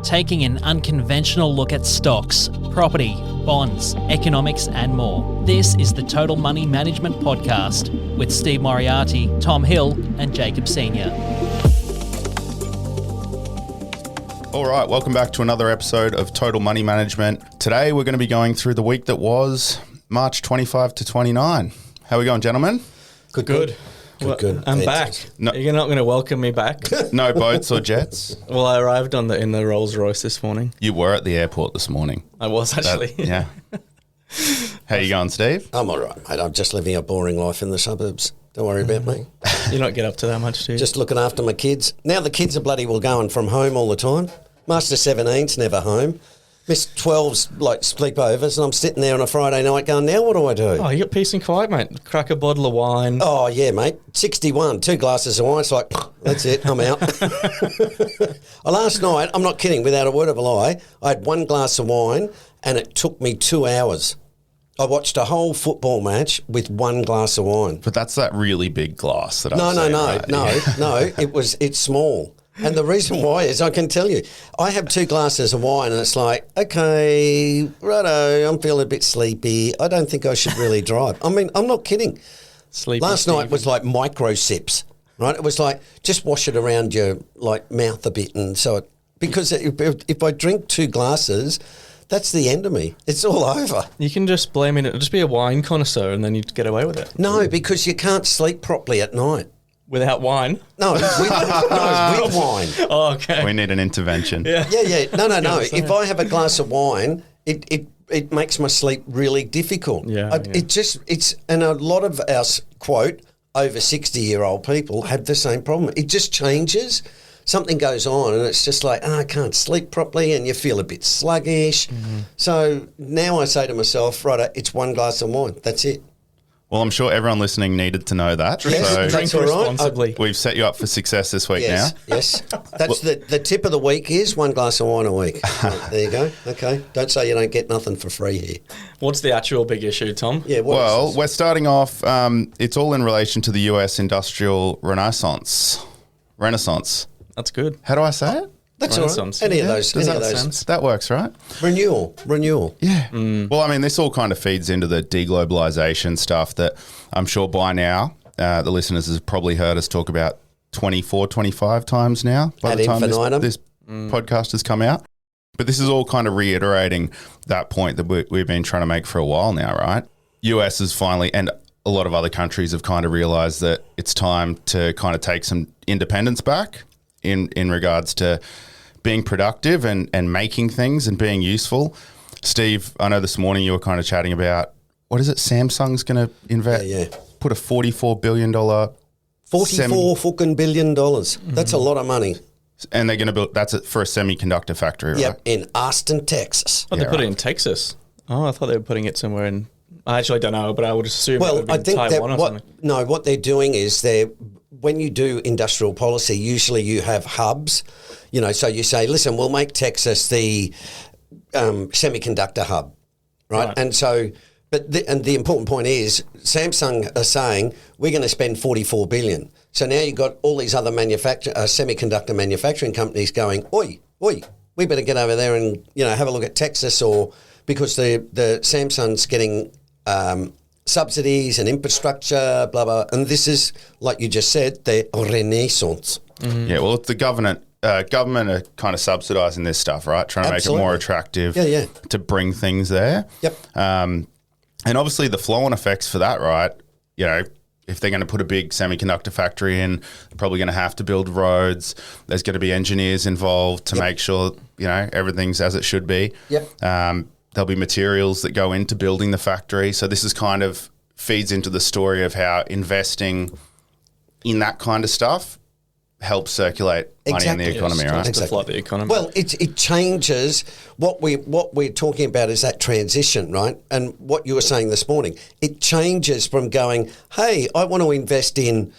taking an unconventional look at stocks, property, bonds, economics, and more. This is the Total Money Management Podcast with Steve Moriarty, Tom Hill, and Jacob Senior. All right, welcome back to another episode of Total Money Management. Today we're going to be going through the week that was March 25 to 29. How are we going, gentlemen? Good. I'm back. No. You're not going to welcome me back? No boats or jets? Well, I arrived in the Rolls Royce this morning. You were at the airport this morning. I was actually. Yeah. How you going, Steve? I'm all right, mate. I'm just living a boring life in the suburbs. Don't worry about me. You not get up to that much, do you? Just looking after my kids. Now the kids are bloody well going from home all the time. Master 17's never home. Miss 12's like sleepovers, and I'm sitting there on a Friday night going, now what do I do? Oh, you got peace and quiet, mate. Crack a bottle of wine. Oh, yeah, mate. 61, 2 glasses of wine. It's like, that's it, I'm out. Last night, I'm not kidding, without a word of a lie, I had 1 glass of wine, and it took me 2 hours. I watched a whole football match with 1 glass of wine. But that's that really big glass that No, right? it's small. And the reason why is, I can tell you, I have 2 glasses of wine and it's like, okay, righto, I'm feeling a bit sleepy. I don't think I should really drive. I mean, I'm not kidding. Sleepy Last night was like micro sips, right? It was like, just wash it around your like mouth a bit. And so, because if I drink 2 glasses, that's the end of me. It's all over. You can just blame it. Just be a wine connoisseur and then you'd get away with it. No, because you can't sleep properly at night. Without wine? No, with wine. Oh, okay. We need an intervention. Yeah. Yeah. No. If I have a glass of wine, it makes my sleep really difficult. Yeah. And a lot of us, quote, over 60-year-old people have the same problem. It just changes. Something goes on and it's just like, I can't sleep properly, and you feel a bit sluggish. Mm-hmm. So now I say to myself, right, it's 1 glass of wine. That's it. Well, I'm sure everyone listening needed to know that. Yes, so drink responsibly. we've set you up for success this week now. Yes. That's the tip of the week is 1 glass of wine a week. There you go. Okay. Don't say you don't get nothing for free here. What's the actual big issue, Tom? Yeah. Well, we're starting off, it's all in relation to the US industrial renaissance. That's good. How do I say it? That's all right. Any of those. That works, right? Renewal. Yeah. Well, I mean, this all kind of feeds into the deglobalization stuff that I'm sure by now the listeners have probably heard us talk about 24, 25 times now by Ad the time infinitum. this podcast has come out. But this is all kind of reiterating that point that we've been trying to make for a while now, right? US is finally, and a lot of other countries have kind of realized that it's time to kind of take some independence back in regards to being productive and making things and being useful. Steve, I know this morning you were kind of chatting about, what is it, Samsung's going to invest, put a $44 billion... $44 fucking billion. That's a lot of money. And they're going to build, that's it for a semiconductor factory, right? Yep, in Austin, Texas. Oh, they put it in Texas. Oh, I thought they were putting it somewhere in... I actually don't know, but I would assume it would be I think Taiwan or something. No, what they're doing is when you do industrial policy, usually you have hubs. You know, so you say, listen, we'll make Texas the semiconductor hub, right? And so, the important point is, Samsung are saying we're going to spend $44 billion. So now you've got all these other semiconductor manufacturing companies going, oi, we better get over there and have a look at Texas, or because the Samsung's getting subsidies and infrastructure, blah blah. And this is, like you just said, the renaissance. Mm-hmm. Yeah, well, it's the government are kind of subsidising this stuff, right? Trying to make it more attractive to bring things there. Yep. And obviously the flow-on effects for that, right? If they're going to put a big semiconductor factory in, they're probably going to have to build roads. There's going to be engineers involved to make sure, everything's as it should be. Yep. There'll be materials that go into building the factory. So this is kind of feeds into the story of how investing in that kind of stuff helps circulate money in the economy, right? To flood the economy. Well, it changes. What we're talking about is that transition, right? And what you were saying this morning, it changes from going, hey, I want to invest in,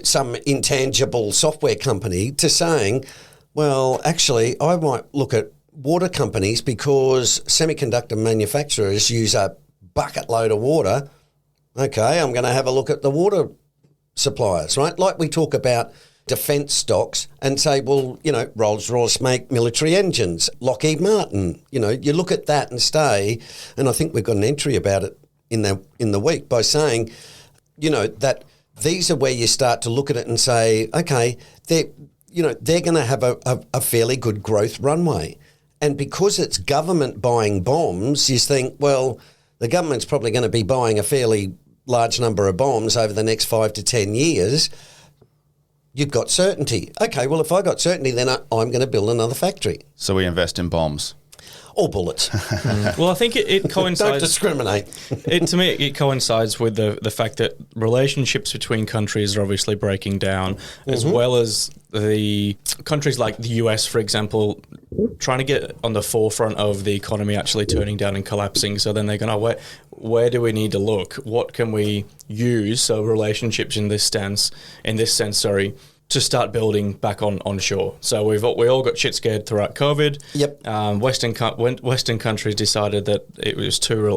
some intangible software company, to saying, well, actually, I might look at water companies because semiconductor manufacturers use a bucket load of water. Okay, I'm going to have a look at the water suppliers, right? Like we talk about, defence stocks and say, well, Rolls-Royce make military engines, Lockheed Martin, you look at that and say, and I think we've got an entry about it in the week by saying, that these are where you start to look at it and say, okay, they're going to have a fairly good growth runway. And because it's government buying bombs, you think, well, the government's probably going to be buying a fairly large number of bombs over the next 5 to 10 years. You've got certainty. Okay, well, if I got certainty, then I'm going to build another factory. So we invest in bombs. Or bullets. Well, I think it coincides. Don't discriminate. To me, it coincides with the fact that relationships between countries are obviously breaking down, as well as the countries like the US, for example, trying to get on the forefront of the economy actually turning down and collapsing. So then they're going, where do we need to look? What can we use? So relationships in this sense, to start building back on shore. So we all got shit scared throughout COVID. Yep. Western countries decided that we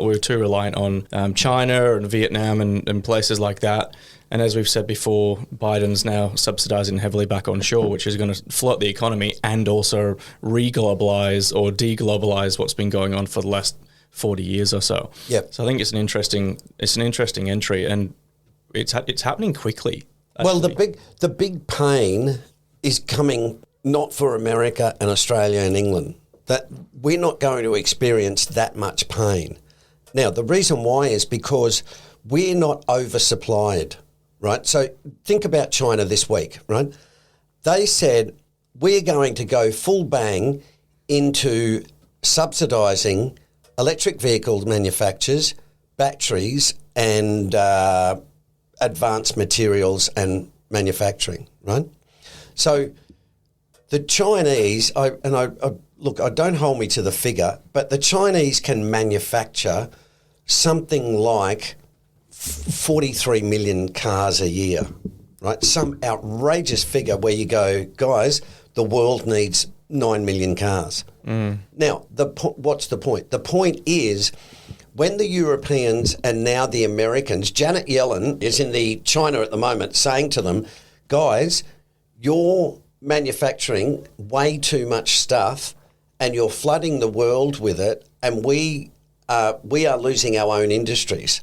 were too reliant on China and Vietnam and places like that. And as we've said before, Biden's now subsidizing heavily back on shore, which is going to float the economy and also re-globalize or de-globalize what's been going on for the last 40 years or so. Yep. So I think it's an interesting entry, and it's happening quickly. Well, the big pain is coming not for America and Australia and England. That we're not going to experience that much pain. Now, the reason why is because we're not oversupplied, right? So think about China this week, right? They said we're going to go full bang into subsidising electric vehicle manufacturers, batteries, and advanced materials and manufacturing, right? So the Chinese, look, don't hold me to the figure, but the Chinese can manufacture something like 43 million cars a year, right? Some outrageous figure where you go, guys, the world needs 9 million cars. Now, what's the point? The point is, when the Europeans and now the Americans, Janet Yellen is in the China at the moment saying to them, guys, you're manufacturing way too much stuff and you're flooding the world with it, and we are losing our own industries,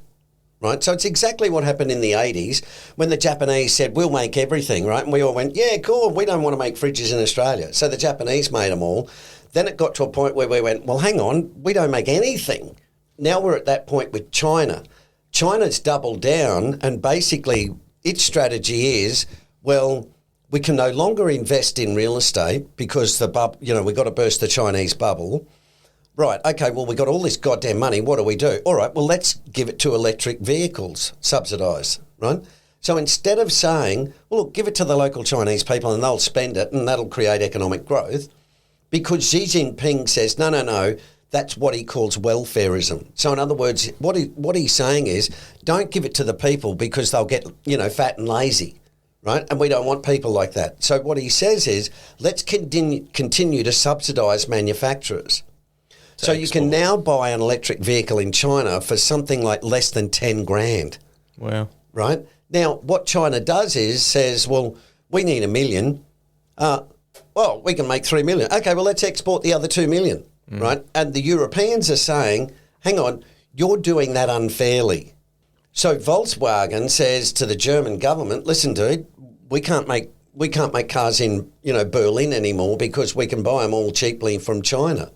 right? So it's exactly what happened in the 80s when the Japanese said, we'll make everything, right? And we all went, yeah, cool, we don't want to make fridges in Australia. So the Japanese made them all. Then it got to a point where we went, well, hang on, we don't make anything. Now we're at that point with China. China's doubled down, and basically its strategy is, well, we can no longer invest in real estate because the bubble, we've got to burst the Chinese bubble. Right, okay, well, we got all this goddamn money. What do? All right, well, let's give it to electric vehicles, subsidise, right? So instead of saying, well, look, give it to the local Chinese people and they'll spend it and that'll create economic growth, because Xi Jinping says, no, that's what he calls welfareism. So in other words, what he's saying is, don't give it to the people because they'll get, fat and lazy, right? And we don't want people like that. So what he says is, let's continue to subsidise manufacturers. So you can now buy an electric vehicle in China for something like less than 10 grand. Wow. Right? Now, what China does is says, well, we need 1 million. Well, we can make 3 million. Okay, well, let's export the other 2 million. Right? And the Europeans are saying, hang on, you're doing that unfairly. So Volkswagen says to the German government, listen, dude, we can't make cars in, Berlin anymore because we can buy them all cheaply from China.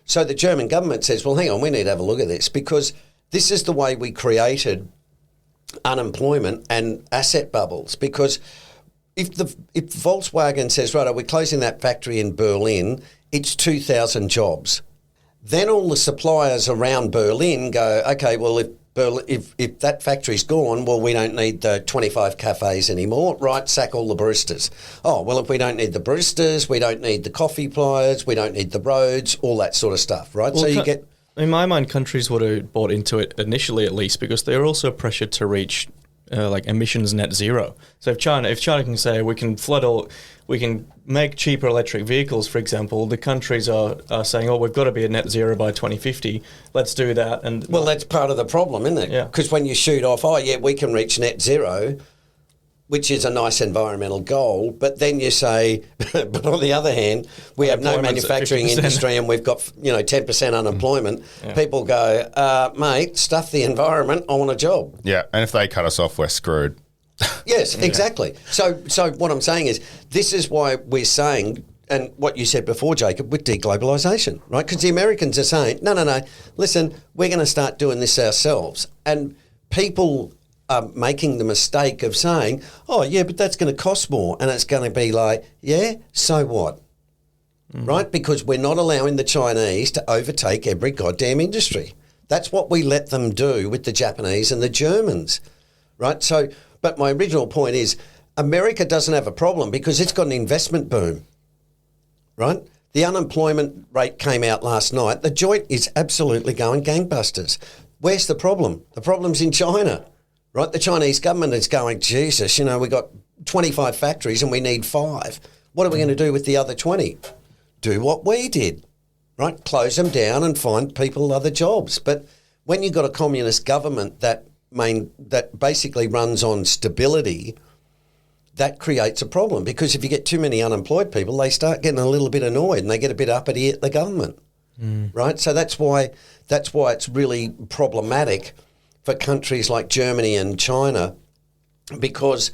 So the German government says, well, hang on, we need to have a look at this, because this is the way we created unemployment and asset bubbles. Because if Volkswagen says, right, we're closing that factory in Berlin, it's 2,000 jobs. Then all the suppliers around Berlin go, okay, well, if that factory's gone, well, we don't need the 25 cafes anymore, right? Sack all the baristas. Oh, well, if we don't need the baristas, we don't need the coffee pliers, we don't need the roads, all that sort of stuff, right? Well, so you get... In my mind, countries would have bought into it initially, at least, because they're also pressured to reach emissions net zero. So if China can say we can make cheaper electric vehicles, for example, the countries are saying, oh, we've got to be at net zero by 2050. Let's do that. And well, that's part of the problem, isn't it? Yeah. Because when you shoot off, we can reach net zero. which is a nice environmental goal. But then you say, but on the other hand, we have no manufacturing industry and we've got 10% unemployment. Yeah. People go, mate, stuff the environment. I want a job. Yeah, and if they cut us off, we're screwed. Yes, exactly. So what I'm saying is, this is why we're saying, and what you said before, Jacob, with deglobalisation, right? Because the Americans are saying, no, listen, we're going to start doing this ourselves, and people making the mistake of saying, oh, yeah, but that's going to cost more. And it's going to be like, yeah, so what? Right? Because we're not allowing the Chinese to overtake every goddamn industry. That's what we let them do with the Japanese and the Germans. Right? So, but my original point is, America doesn't have a problem because it's got an investment boom. Right? The unemployment rate came out last night. The joint is absolutely going gangbusters. Where's the problem? The problem's in China. Right, the Chinese government is going, Jesus, we got 25 factories and we need 5. What are we going to do with the other 20? Do what we did, right? Close them down and find people other jobs. But when you've got a communist government that basically runs on stability, that creates a problem, because if you get too many unemployed people, they start getting a little bit annoyed and they get a bit uppity at the government, right? So that's why it's really problematic for countries like Germany and China, because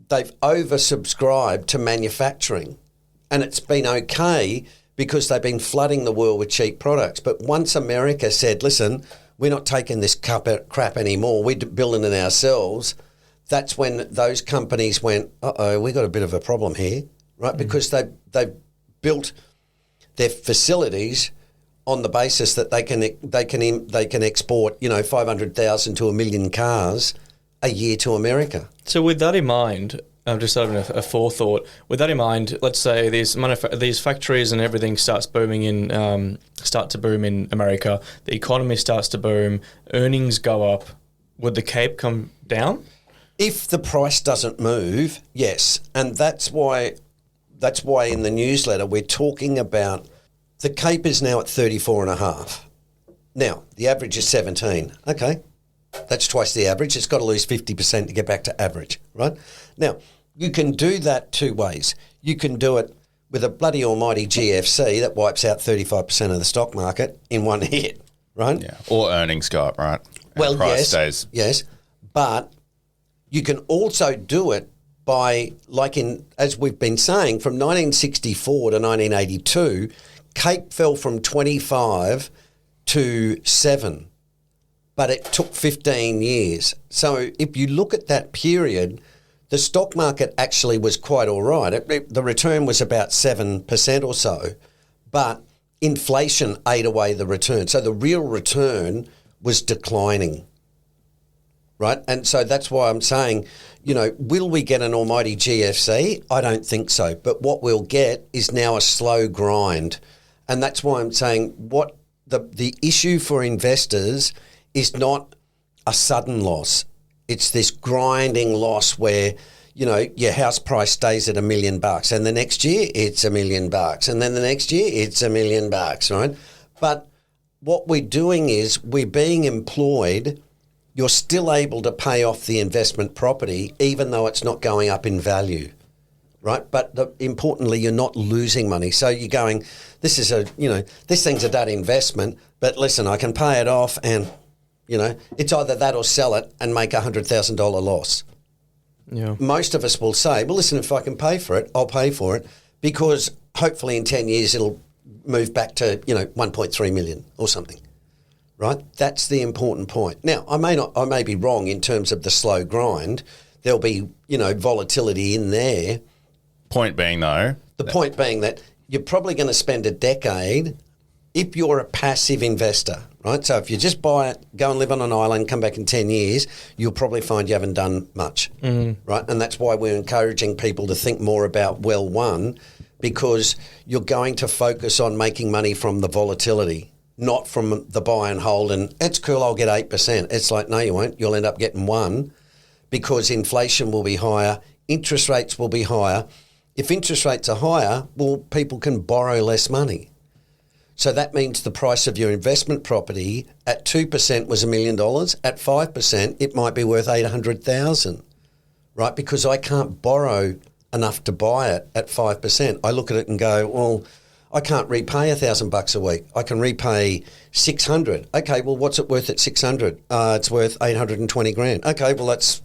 they've oversubscribed to manufacturing, and it's been okay because they've been flooding the world with cheap products. But once America said, listen, we're not taking this crap anymore, we're building it ourselves, that's when those companies went, uh-oh, we got a bit of a problem here, right? Because they've built their facilities on the basis that they can export 500,000 to 1 million cars a year to America. So with that in mind, I'm just having a forethought. With that in mind, let's say these factories and everything start to boom in America. The economy starts to boom. Earnings go up. Would the Cape come down? If the price doesn't move, yes, and that's why in the newsletter we're talking about. The Cape is now at 34.5. Now, the average is 17. Okay, that's twice the average. It's got to lose 50% to get back to average, right? Now, you can do that 2 ways. You can do it with a bloody almighty GFC that wipes out 35% of the stock market in one hit, right? Yeah, or earnings go up, right? And well, price stays. Yes, but you can also do it by, as we've been saying, from 1964 to 1982, Cape fell from 25 to 7, but it took 15 years. So if you look at that period, the stock market actually was quite all right. The return was about 7% or so, but inflation ate away the return. So the real return was declining, right? And so that's why I'm saying, will we get an almighty GFC? I don't think so. But what we'll get is now a slow grind. And that's why I'm saying what the issue for investors is not a sudden loss. It's this grinding loss where, your house price stays at $1 million and the next year it's $1 million and then the next year it's $1 million, right? But what we're doing is we're being employed. You're still able to pay off the investment property even though it's not going up in value. Right, but importantly, you're not losing money. So you're going, this thing's a dud investment, but listen, I can pay it off, and it's either that or sell it and make $100,000 loss. Yeah. Most of us will say, well, listen, if I can pay for it, I'll pay for it, because hopefully in 10 years it'll move back to 1.3 million or something. Right, that's the important point. Now, I may be wrong in terms of the slow grind. There'll be volatility in there. Point being, though... The point being that you're probably going to spend a decade if you're a passive investor, right? So if you just buy it, go and live on an island, come back in 10 years, you'll probably find you haven't done much, right? And that's why we're encouraging people to think more about well one, because you're going to focus on making money from the volatility, not from the buy and hold and it's cool, I'll get 8%. It's like, no, you won't. You'll end up getting 1%, because inflation will be higher, interest rates will be higher. If interest rates are higher, well, people can borrow less money. So that means the price of your investment property at 2% was $1 million. At 5%, it might be worth $800,000, right? Because I can't borrow enough to buy it at 5%. I look at it and go, well, I can't repay $1,000 a week. I can repay 600. Okay, well, what's it worth at 600? It's worth 820 grand. Okay, well, that's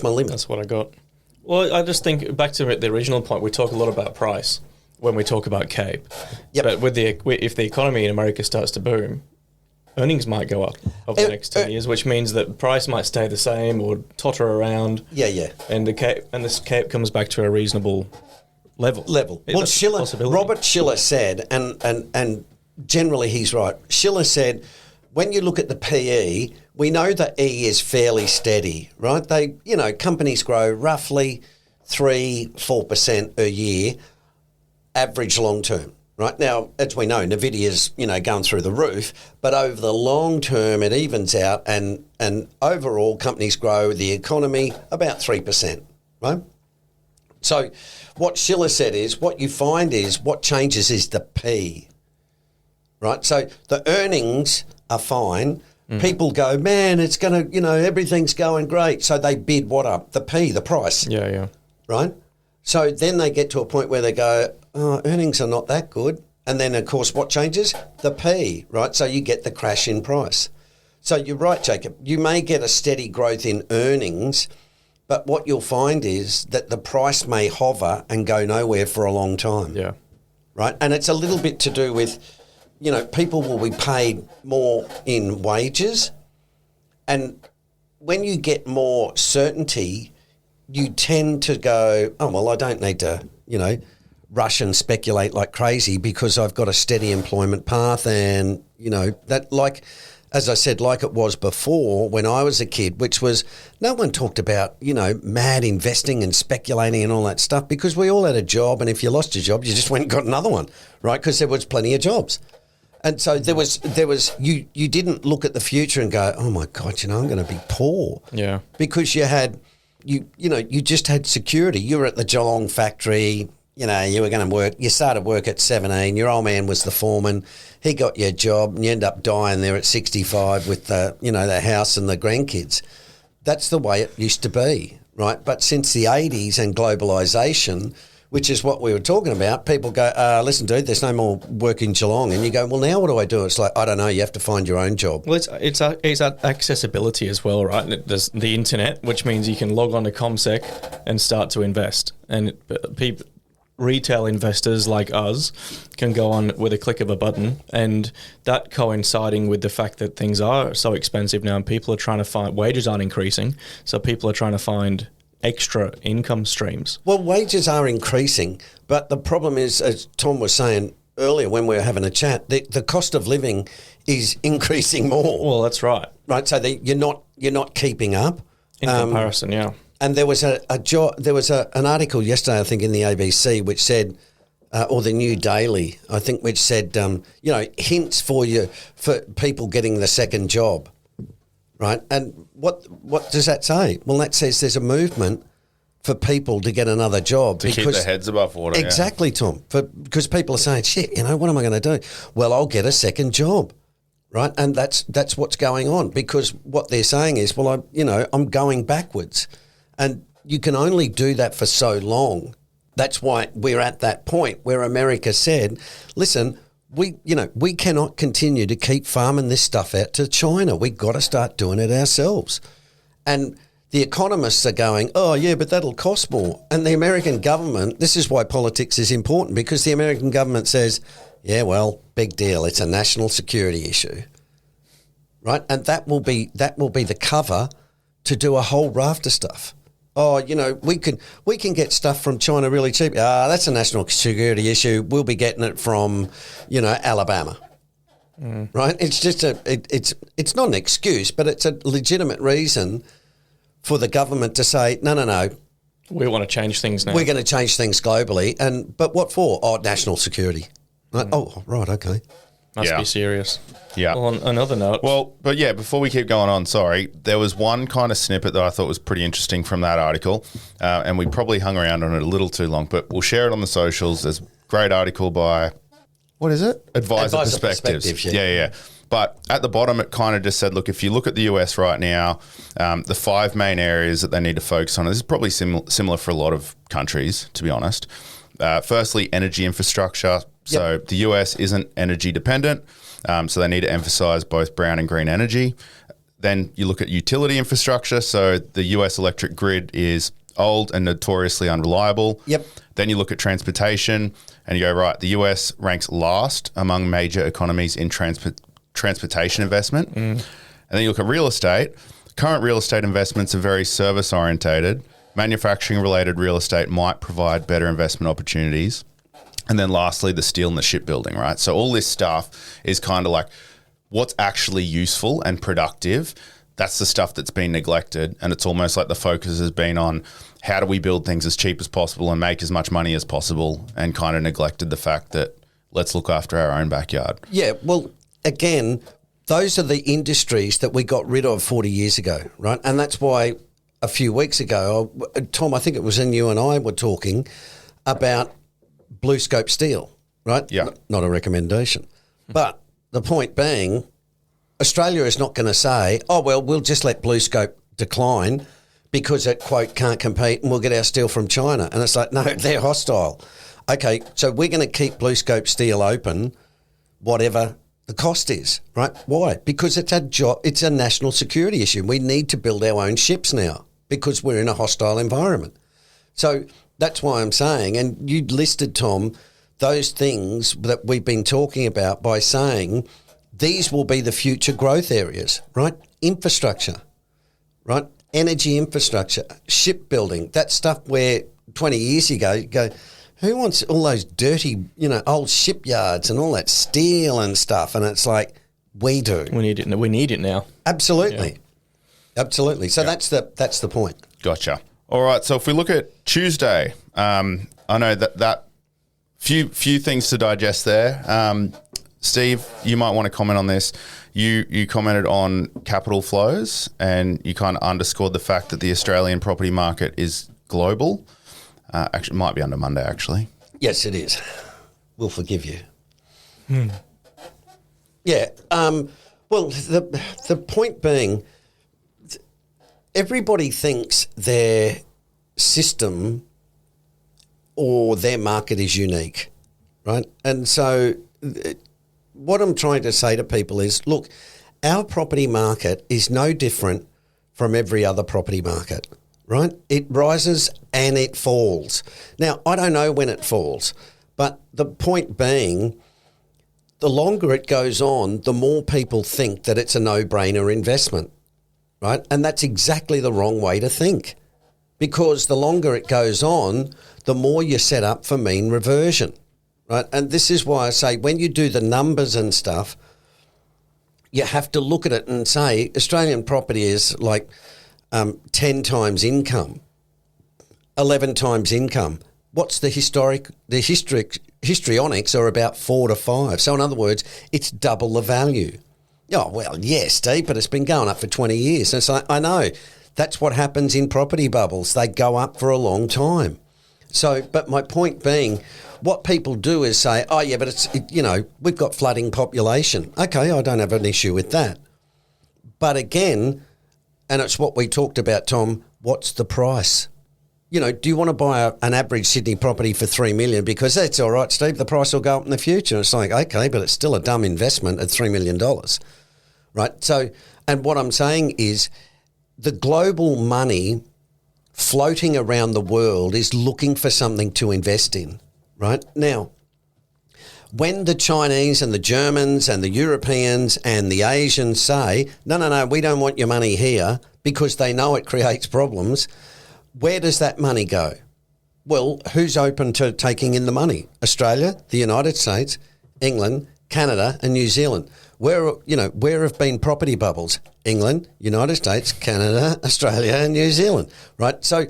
my limit. That's what I got. Well, I just think back to the original point. We talk a lot about price when we talk about CAPE. Yep. But if the economy in America starts to boom, earnings might go up over the next 10 years, which means that price might stay the same or totter around. Yeah. And this CAPE comes back to a reasonable level. Well, Robert Schiller said, and generally he's right. Schiller said, when you look at the PE, we know that E is fairly steady, right? Companies grow roughly 3-4% a year, average long term. Right now, as we know, Nvidia's going through the roof, but over the long term, it evens out, and overall, companies grow the economy about 3%. Right. So, what Schiller said is, what you find is what changes is the P. Right. So the earnings are fine. People go, man, it's going to, everything's going great. So they bid what up? The P, the price. Yeah. Right. So then they get to a point where they go, oh, earnings are not that good. And then, of course, what changes? The P, right? So you get the crash in price. So you're right, Jacob. You may get a steady growth in earnings, but what you'll find is that the price may hover and go nowhere for a long time. Yeah. Right? And it's a little bit to do with, people will be paid more in wages. And when you get more certainty, you tend to go, oh, well, I don't need to, rush and speculate like crazy because I've got a steady employment path and, as I said, like it was before when I was a kid, which was no one talked about, mad investing and speculating and all that stuff because we all had a job, and if you lost your job, you just went and got another one, right? Because there was plenty of jobs. And so there was you didn't look at the future and go, oh my God, I'm going to be poor. Yeah. Because you had, you just had security. You were at the Geelong factory, you were going to work. You started work at 17. Your old man was the foreman. He got you a job, and you end up dying there at 65 with the house and the grandkids. That's the way it used to be, right? But since the 80s and globalisation, which is what we were talking about, people go, listen, dude, there's no more work in Geelong. And you go, well, now what do I do? It's like, I don't know, you have to find your own job. Well, it's accessibility as well, right? There's the internet, which means you can log on to CommSec and start to invest. And retail investors like us can go on with a click of a button, and that coinciding with the fact that things are so expensive now and people are trying to find, wages aren't increasing, so people are trying to find extra income streams. Well, wages are increasing, but the problem is, as Tom was saying earlier when we were having a chat, the cost of living is increasing more. Well, that's right. Right, so you're not keeping up. In comparison, yeah. And there was an article yesterday, I think, in the ABC, which said, or the New Daily, I think, which said, hints for people getting the second job, right? And what does that say? Well, that says there's a movement for people to get another job to keep their heads above water. Exactly, Tom. Because people are saying, shit, what am I going to do? Well, I'll get a second job. Right, and that's what's going on, because what they're saying is, well, I'm going backwards. And you can only do that for so long. That's why we're at that point where America said, listen, we cannot continue to keep farming this stuff out to China. We've got to start doing it ourselves. And the economists are going, oh, yeah, but that'll cost more. And the American government, this is why politics is important, because the American government says, yeah, well, big deal. It's a national security issue. Right? And that will be the cover to do a whole raft of stuff. Oh, we can get stuff from China really cheap. That's a national security issue. We'll be getting it from, Alabama. Right? It's just it's not an excuse, but it's a legitimate reason for the government to say, no. We want to change things now. We're going to change things globally. But what for? Oh, national security. Right? Oh, right, okay. Must be serious. Yeah. Well, on another note. Well, but yeah, before we keep going on, sorry, there was one kind of snippet that I thought was pretty interesting from that article, and we probably hung around on it a little too long, but we'll share it on the socials. There's a great article by, what is it? Advisor Perspectives. Yeah. But at the bottom, it kind of just said, look, if you look at the US right now, the 5 main areas that they need to focus on, this is probably similar for a lot of countries, to be honest. Firstly, energy infrastructure. So the US isn't energy dependent, so they need to emphasize both brown and green energy. Then you look at utility infrastructure. So the US electric grid is old and notoriously unreliable. Yep. Then you look at transportation and you go, right, the US ranks last among major economies in transportation investment. And then you look at real estate. Current real estate investments are very service orientated. Manufacturing related real estate might provide better investment opportunities. And then lastly, the steel and the shipbuilding, right? So all this stuff is kind of like what's actually useful and productive. That's the stuff that's been neglected. And it's almost like the focus has been on how do we build things as cheap as possible and make as much money as possible, and kind of neglected the fact that let's look after our own backyard. Yeah, well, again, those are the industries that we got rid of 40 years ago, right? And that's why a few weeks ago, Tom, I think it was in you and I were talking about blue scope steel, right? Yeah. Not a recommendation. But the point being, Australia is not going to say, oh, well, we'll just let blue scope decline because it, quote, can't compete and we'll get our steel from China. And it's like, no, they're hostile. Okay, so we're going to keep blue scope steel open, whatever the cost is, right? Why? Because it's a national security issue. We need to build our own ships now because we're in a hostile environment. So that's why I'm saying, and you listed, Tom, those things that we've been talking about by saying these will be the future growth areas, right? Infrastructure, right? Energy infrastructure, shipbuilding, that stuff where 20 years ago you go, who wants all those dirty, old shipyards and all that steel and stuff? And it's like, we do. We need it now. Absolutely. Yeah. Absolutely. So that's the point. Gotcha. All right. So if we look at Tuesday, I know that few things to digest there. Steve, you might want to comment on this. You commented on capital flows and you kind of underscored the fact that the Australian property market is global. Actually, it might be under Monday, actually. Yes, it is. We'll forgive you. Yeah. Well, the point being, everybody thinks their system or their market is unique, right? And so what I'm trying to say to people is, look, our property market is no different from every other property market, right? It rises and it falls. Now, I don't know when it falls, but the point being, the longer it goes on, the more people think that it's a no-brainer investment, right? And that's exactly the wrong way to think, because the longer it goes on, the more you're set up for mean reversion, right? And this is why I say when you do the numbers and stuff, you have to look at it and say Australian property is like 10 times income, 11 times income. What's the histrionics are about 4 to 5. So in other words, it's double the value. Oh, well, yes, Steve, but it's been going up for 20 years. And it's like, I know, that's what happens in property bubbles. They go up for a long time. So, but my point being, what people do is say, oh, yeah, but we've got flooding population. Okay, I don't have an issue with that. But again, and it's what we talked about, Tom, what's the price? Do you want to buy an average Sydney property for $3 million? Because that's all right, Steve, the price will go up in the future. It's like, okay, but it's still a dumb investment at $3 million, right? So, and what I'm saying is the global money floating around the world is looking for something to invest in, right? Now, when the Chinese and the Germans and the Europeans and the Asians say, no, we don't want your money here because they know it creates problems, where does that money go? Well, who's open to taking in the money? Australia, the United States, England, Canada and New Zealand. Where have been property bubbles? England, United States, Canada, Australia and New Zealand, right? So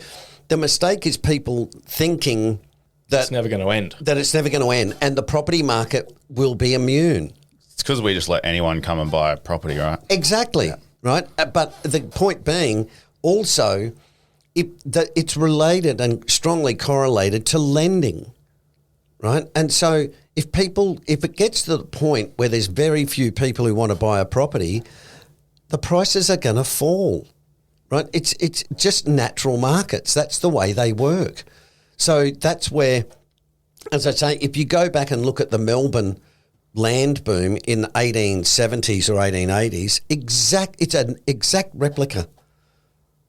the mistake is people thinking that it's never going to end. That it's never going to end and the property market will be immune. It's because we just let anyone come and buy a property, right? Exactly, yeah. Right? But the point being also it's related and strongly correlated to lending, right? And so if it gets to the point where there's very few people who want to buy a property, the prices are going to fall, right? It's just natural markets. That's the way they work. So that's where, as I say, if you go back and look at the Melbourne land boom in the 1870s or 1880s, it's an exact replica,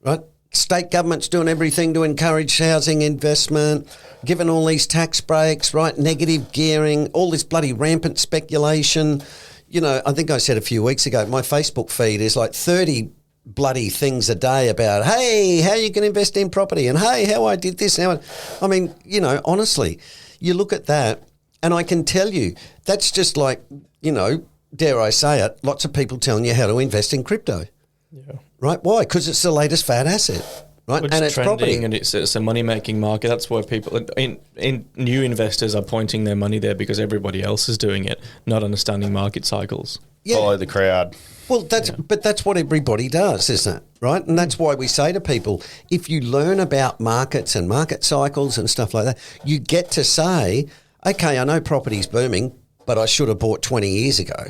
right? State government's doing everything to encourage housing investment, giving all these tax breaks, right? Negative gearing, all this bloody rampant speculation. You know, I think I said a few weeks ago, my Facebook feed is like 30 bloody things a day about, hey, how you can invest in property, and hey, how I did this. I mean, you know, honestly, you look at that, and I can tell you, that's just like, you know, dare I say it, lots of people telling you how to invest in crypto. Yeah. Right? Why? Because it's the latest fad asset, right? Well, And it's trending, property. and it's a money-making market. That's why people, in new investors are pointing their money there because everybody else is doing it, not understanding market cycles. Yeah. Follow the crowd. Well, but that's what everybody does, isn't it? Right? And that's why we say to people, if you learn about markets and market cycles and stuff like that, you get to say, okay, I know property's booming, but I should have bought 20 years ago.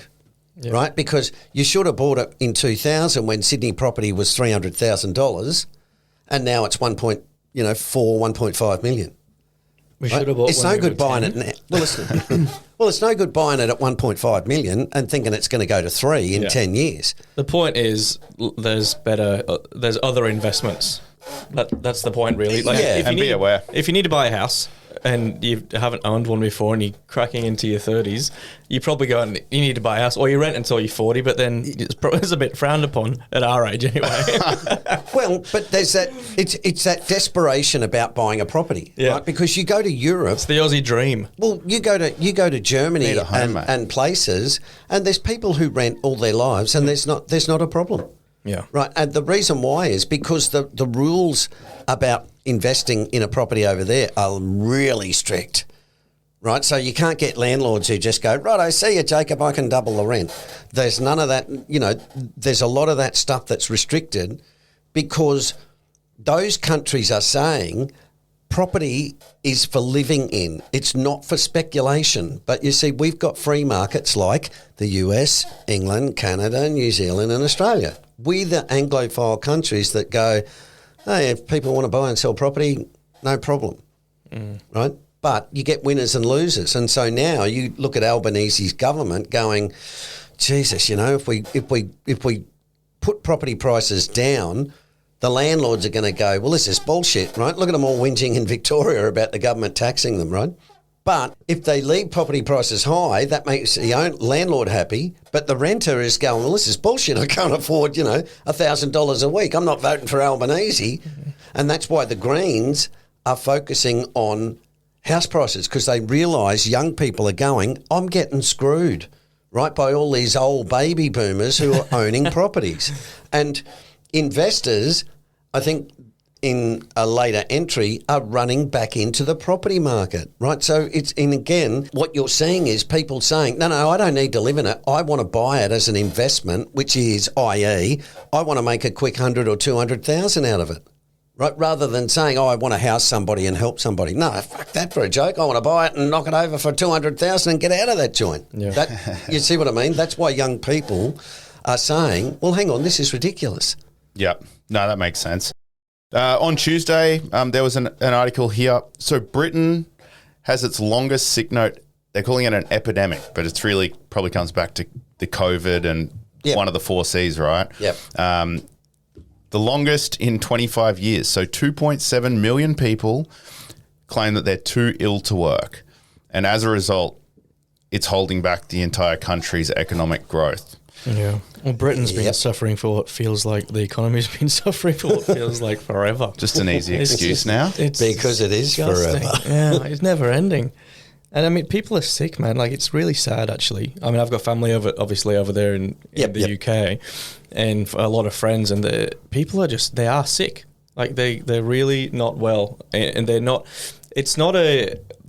Yeah. Right? Because you should have bought it in 2000 when Sydney property was $300,000 and now it's 1.5 million. We should have bought It's no good buying it now. Well, it's no good buying it at 1.5 million and thinking it's going to go to 3 in 10 years. The point is there's other investments. That's the point, really. Like, and be aware. If you need to buy a house and you haven't owned one before and you're cracking into your 30s, you probably go and you need to buy a house, or you rent until you're 40, but then it's a bit frowned upon at our age anyway. Well, but there's that, it's that desperation about buying a property, right? Because you go to Europe. It's the Aussie dream. Well, you go to Germany Need a home, and places, and there's people who rent all their lives, and there's not a problem. Yeah. Right. And the reason why is because the rules about investing in a property over there are really strict. Right. So you can't get landlords who just go, right, I see you, Jacob, I can double the rent. There's none of that. You know, there's a lot of that stuff that's restricted because those countries are saying property is for living in. It's not for speculation. But you see, we've got free markets like the US, England, Canada, New Zealand and Australia. We're the Anglophile countries that go, hey, if people want to buy and sell property, no problem, right? But you get winners and losers. And so now you look at Albanese's government going, Jesus, you know, if we put property prices down, the landlords are going to go, well, this is bullshit, right? Look at them all whinging in Victoria about the government taxing them, right? But if they leave property prices high, that makes the landlord happy, but the renter is going, well, this is bullshit. I can't afford, you know, $1,000 a week. I'm not voting for Albanese. Mm-hmm. And that's why the Greens are focusing on house prices, because they realise young people are going, I'm getting screwed, right, by all these old baby boomers who are owning properties. And investors, I think, in a later entry are running back into the property market, right? So again, what you're seeing is people saying, no, I don't need to live in it. I want to buy it as an investment, which is, i.e., I want to make a quick 100 or 200,000 out of it, right? Rather than saying, I want to house somebody and help somebody. No, fuck that for a joke. I want to buy it and knock it over for 200,000 and get out of that joint. Yeah. You see what I mean? That's why young people are saying, well, hang on, this is ridiculous. Yep. No, that makes sense. On Tuesday, there was an article here. So Britain has its longest sick note. They're calling it an epidemic, but it's really probably comes back to the COVID and one of the 4 Cs, right? Yep. The longest in 25 years. So 2.7 million people claim that they're too ill to work. And as a result, it's holding back the entire country's economic growth. Yeah. Well, Britain's been suffering for what feels like the economy's been suffering for what feels like forever. Just an easy excuse now. It's because it is disgusting. Forever. Yeah, it's never ending. And I mean, people are sick, man. Like, it's really sad, actually. I mean, I've got family obviously over there in the UK, and a lot of friends, and people are they are sick. Like, they're really not well, and they're not. It's not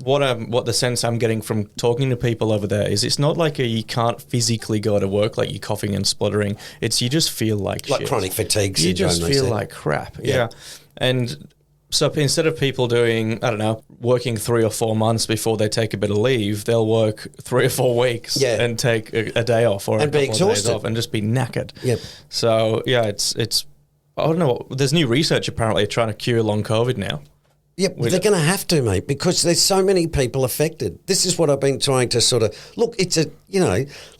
what the sense I'm getting from talking to people over there is, it's not like you can't physically go to work, like you're coughing and spluttering. It's you just feel like shit. Chronic fatigue syndrome. You just feel like crap. Yeah. And So instead of people doing, I don't know, working 3 or 4 months before they take a bit of leave, they'll work 3 or 4 weeks and take a day off or and a be couple of days exhausted off and just be knackered. Yep. So yeah, it's I don't know. There's new research apparently trying to cure long COVID now. Yeah, they're going to have to, mate, because there's so many people affected. This is what I've been trying to sort of look. It's a,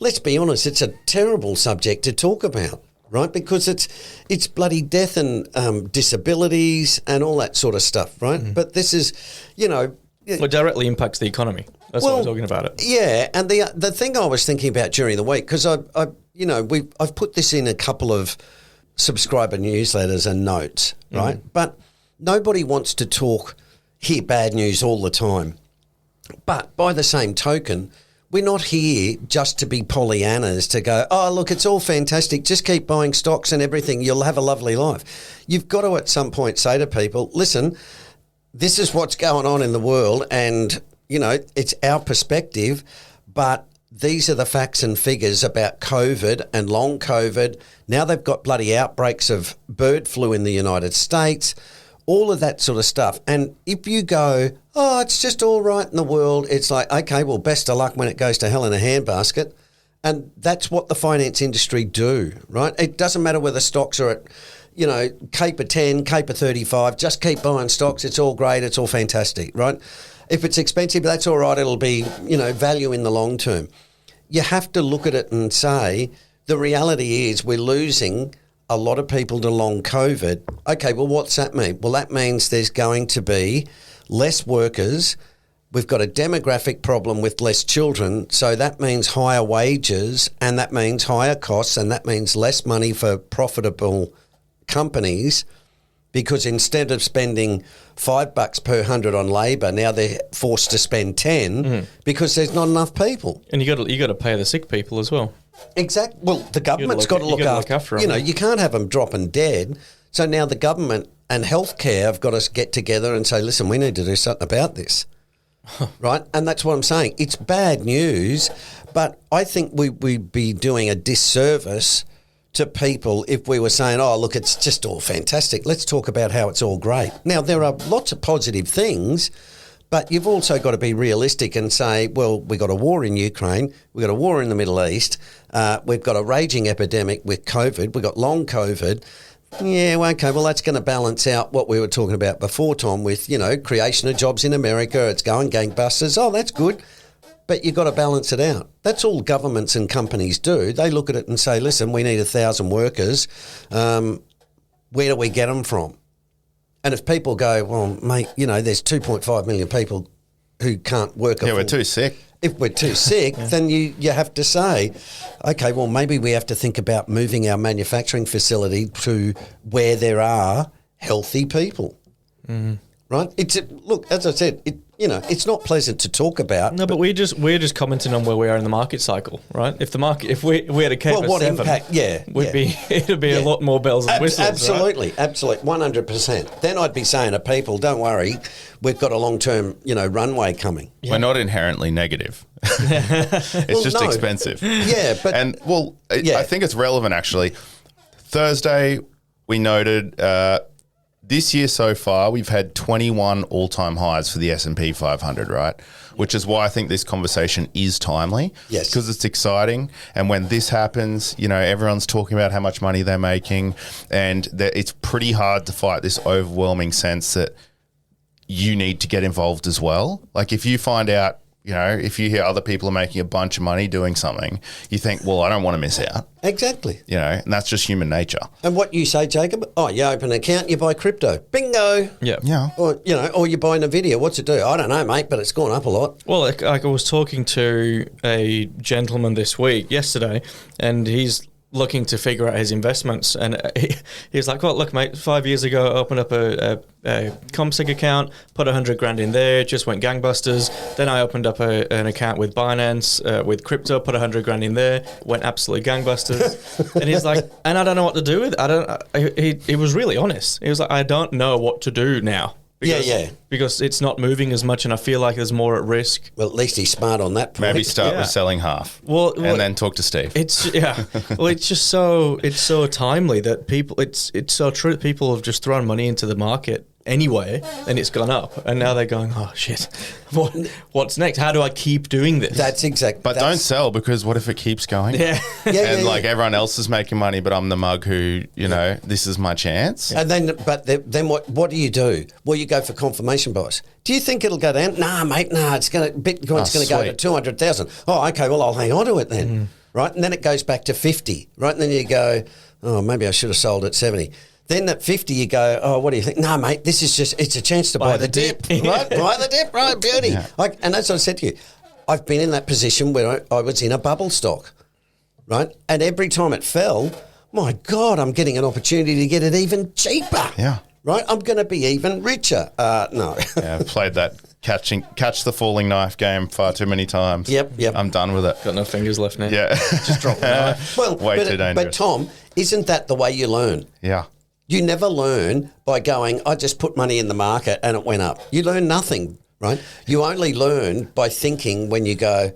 let's be honest, it's a terrible subject to talk about, right? Because it's bloody death and disabilities and all that sort of stuff, right? Mm-hmm. But this is, Well, it directly impacts the economy. That's why we're talking about it. Yeah, and the thing I was thinking about during the week, because I've put this in a couple of subscriber newsletters and notes, right? Mm-hmm. But nobody wants to hear bad news all the time. But by the same token, we're not here just to be Pollyannas, to go, oh, look, it's all fantastic. Just keep buying stocks and everything. You'll have a lovely life. You've got to at some point say to people, listen, this is what's going on in the world and, it's our perspective, but these are the facts and figures about COVID and long COVID. Now they've got bloody outbreaks of bird flu in the United States. All of that sort of stuff. And if you go, oh, it's just all right in the world, it's like, okay, well, best of luck when it goes to hell in a handbasket. And that's what the finance industry do, right? It doesn't matter whether stocks are at, caper 10, caper 35, just keep buying stocks. It's all great. It's all fantastic, right? If it's expensive, that's all right. It'll be, value in the long term. You have to look at it and say, the reality is we're losing a lot of people to long COVID. Okay, well, what's that mean? Well, that means there's going to be less workers. We've got a demographic problem with less children. So that means higher wages and that means higher costs and that means less money for profitable companies, because instead of spending $5 per 100 on labour, now they're forced to spend 10 because there's not enough people. And you got to pay the sick people as well. Exactly. Well, the government's got to look after them. You can't have them dropping dead. So now the government and healthcare have got to get together and say, listen, we need to do something about this. Right? And that's what I'm saying. It's bad news, but I think we'd be doing a disservice to people if we were saying, oh, look, it's just all fantastic. Let's talk about how it's all great. Now, there are lots of positive things, but you've also got to be realistic and say, well, we've got a war in Ukraine, we've got a war in the Middle East, we've got a raging epidemic with COVID, we've got long COVID. Yeah, well, okay, well, that's going to balance out what we were talking about before, Tom, with, creation of jobs in America, it's going gangbusters. Oh, that's good. But you've got to balance it out. That's all governments and companies do. They look at it and say, listen, we need 1,000 workers. Where do we get them from? And if people go, well, mate, there's 2.5 million people who can't work. Yeah, we're too sick. If we're too sick, then you have to say, okay, well, maybe we have to think about moving our manufacturing facility to where there are healthy people. Mm-hmm. Right? Look, as I said, it's not pleasant to talk about. No, but we're just commenting on where we are in the market cycle, right? If we had a caper 7, impact? Yeah, it'd be a lot more bells and whistles. Absolutely, right? Absolutely, 100%. Then I'd be saying to people, don't worry, we've got a long-term, runway coming. Yeah. We're not inherently negative. It's just expensive. Yeah, but I think it's relevant actually. Thursday, we noted. This year so far, we've had 21 all-time highs for the S&P 500, right? Which is why I think this conversation is timely. Yes. Because it's exciting. And when this happens, everyone's talking about how much money they're making. And it's pretty hard to fight this overwhelming sense that you need to get involved as well. Like if you find out, if you hear other people are making a bunch of money doing something, you think, well, I don't want to miss out. Exactly. And that's just human nature. And what you say, Jacob, you open an account, you buy crypto. Bingo. Yeah. Yeah. Or, or you buy Nvidia. What's it do? I don't know, mate, but it's gone up a lot. Well, like I was talking to a gentleman yesterday, and he's looking to figure out his investments, and he's like, well, look, mate, 5 years ago, I opened up a ComSig account, put 100 grand in there, just went gangbusters. Then I opened up an account with Binance, with crypto, put 100 grand in there, went absolutely gangbusters. And he's like, and I don't know what to do with it. He was really honest. He was like, I don't know what to do now. Because it's not moving as much, and I feel like there's more at risk. Well, at least he's smart on that point. Maybe start with selling half, and then talk to Steve. Well, it's so timely that people. It's so true. People have just thrown money into the market anyway, and it's gone up. And now they're going, oh, shit, what's next? How do I keep doing this? That's exactly. But don't sell, because what if it keeps going? Yeah. And like everyone else is making money, but I'm the mug who, this is my chance. And then what do you do? Well, you go for confirmation bias. Do you think it'll go down? Nah, mate. Nah, Bitcoin's going to go to 200,000. Oh, okay. Well, I'll hang on to it then, right? And then it goes back to 50, right? And then you go, oh, maybe I should have sold at 70. Then at 50, you go, oh, what do you think? No, mate, this is it's a chance to buy the dip, right? Buy the dip, right? Beauty. Yeah. And that's what I said to you. I've been in that position where I was in a bubble stock, right? And every time it fell, my God, I'm getting an opportunity to get it even cheaper. Yeah. Right? I'm going to be even richer. No. Yeah, I've played that catch the falling knife game far too many times. Yep. I'm done with it. Got no fingers left now. Yeah. Just drop the knife. Well, Way too dangerous. But Tom, isn't that the way you learn? Yeah. You never learn by going, I just put money in the market and it went up. You learn nothing, right? You only learn by thinking when you go,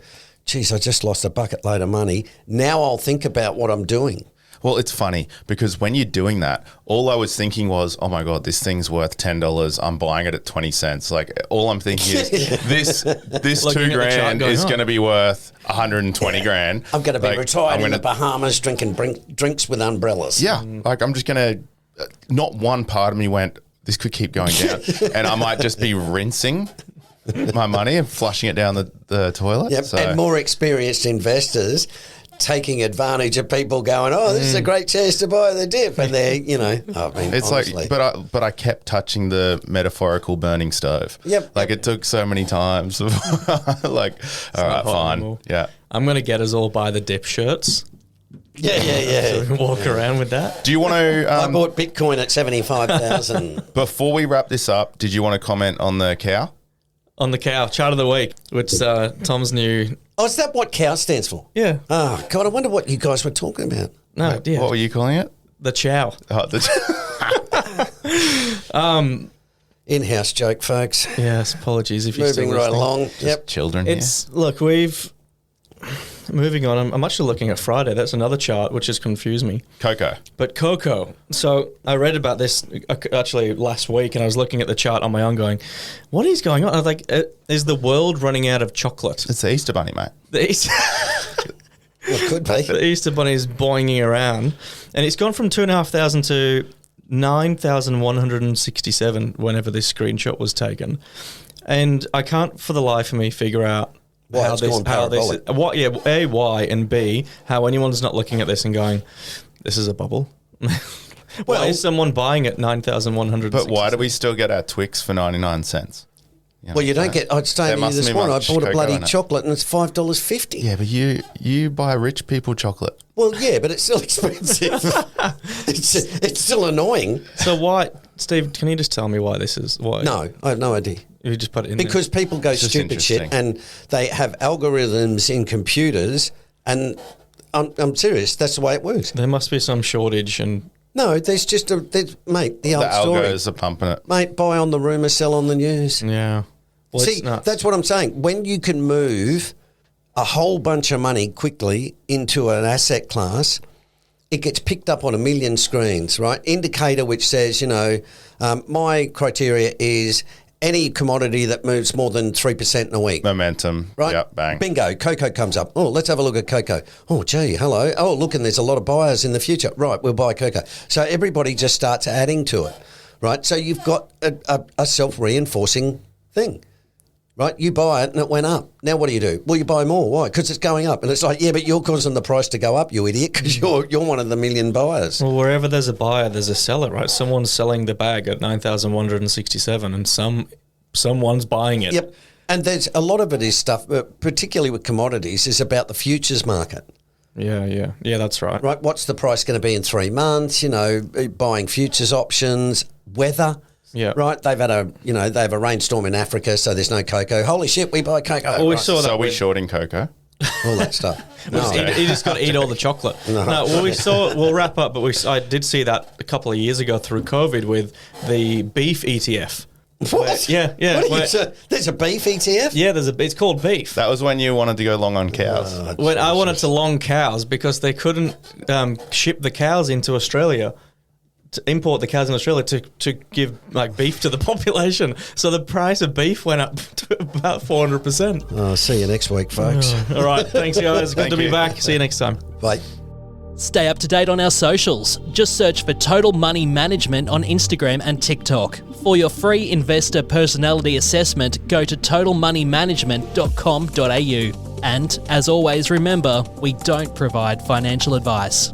geez, I just lost a bucket load of money. Now I'll think about what I'm doing. Well, it's funny because when you're doing that, all I was thinking was, oh my God, this thing's worth $10. I'm buying it at 20 cents. Like all I'm thinking is this $2,000 is going to be worth 120 grand. I'm going to be retired in the Bahamas drinking drinks with umbrellas. Yeah. Like I'm just going to, not one part of me went, this could keep going down. And I might just be rinsing my money and flushing it down the toilet. Yep. So. And more experienced investors taking advantage of people going, oh, this is a great chance to buy the dip. And they're, it's honestly. Like, but I kept touching the metaphorical burning stove. Yep. Like it took so many times. Like, all right, fine. Anymore. Yeah. I'm going to get us all buy the dip shirts. Yeah. So we can walk around with that. Do you want to... I bought Bitcoin at 75,000. Before we wrap this up, did you want to comment on the cow? On the cow, chart of the week, which Tom's new... Oh, is that what cow stands for? Yeah. Oh, God, I wonder what you guys were talking about. No, yeah. What were you calling it? The chow. Oh, In-house joke, folks. Yes, apologies if you're still Moving right listening. along. Yep. Children Look, moving on, I'm actually looking at Friday. That's another chart, which has confused me. Cocoa. But cocoa. So I read about this actually last week, and I was looking at the chart on my own going, what is going on? I was like, is the world running out of chocolate? It's the Easter Bunny, mate. The Easter... It could be. The Easter Bunny is boinging around, and it's gone from 2,500 to 9,167 whenever this screenshot was taken. And I can't for the life of me figure out Why it's gone parabolic. A, why, and B, how anyone's not looking at this and going, this is a bubble. Why is someone buying at 9,100? But why do we still get our Twix for 99 cents? Well, you don't get... I was saying to you this morning, I bought a bloody chocolate and it's $5.50. Yeah, but you buy rich people chocolate. Well, yeah, but it's still expensive. it's still annoying. So why... Steve, can you just tell me why this is... Why? No, I have no idea. You just put it in because there. people go stupid shit and they have algorithms in computers and I'm serious, that's the way it works. There must be some shortage and... No, there's just mate, the old story. The algos are pumping it. Mate, buy on the rumour, sell on the news. Yeah. Well, see, that's what I'm saying. When you can move a whole bunch of money quickly into an asset class, it gets picked up on a million screens, right? Indicator which says, my criteria is any commodity that moves more than 3% in a week. Momentum. Right? Yep, bang. Bingo. Cocoa comes up. Oh, let's have a look at cocoa. Oh, gee, hello. Oh, look, and there's a lot of buyers in the future. Right, we'll buy cocoa. So everybody just starts adding to it, right? So you've got a self-reinforcing thing. Right, you buy it and it went up. Now what do? Well, you buy more. Why? Because it's going up. And it's like, yeah, but you're causing the price to go up, you idiot, because you're one of the million buyers. Well, wherever there's a buyer, there's a seller, right? Someone's selling the bag at 9,167 and someone's buying it. Yep. And there's a lot of it is stuff, particularly with commodities, is about the futures market. Yeah, that's right. Right, what's the price going to be in 3 months? Buying futures options, weather. Yeah. Right. They have a rainstorm in Africa, so there's no cocoa. Holy shit, we buy cocoa. Well, we saw that. So are we shorting cocoa? All that stuff. No. You just got to eat all the chocolate. No. We'll wrap up, but I did see that a couple of years ago through COVID with the beef ETF. What? Yeah. There's a beef ETF? Yeah, it's called beef. That was when you wanted to go long on cows. When I wanted to long cows because they couldn't ship the cows into Australia to import the cows in Australia to give like beef to the population. So the price of beef went up to about 400%. Oh, see you next week, folks. All right. Thanks, guys. Good Thank to be you. back. See you next time. Bye. Stay up to date on our socials. Just search for Total Money Management on Instagram and TikTok. For your free investor personality assessment, go to totalmoneymanagement.com.au. And as always, remember, we don't provide financial advice.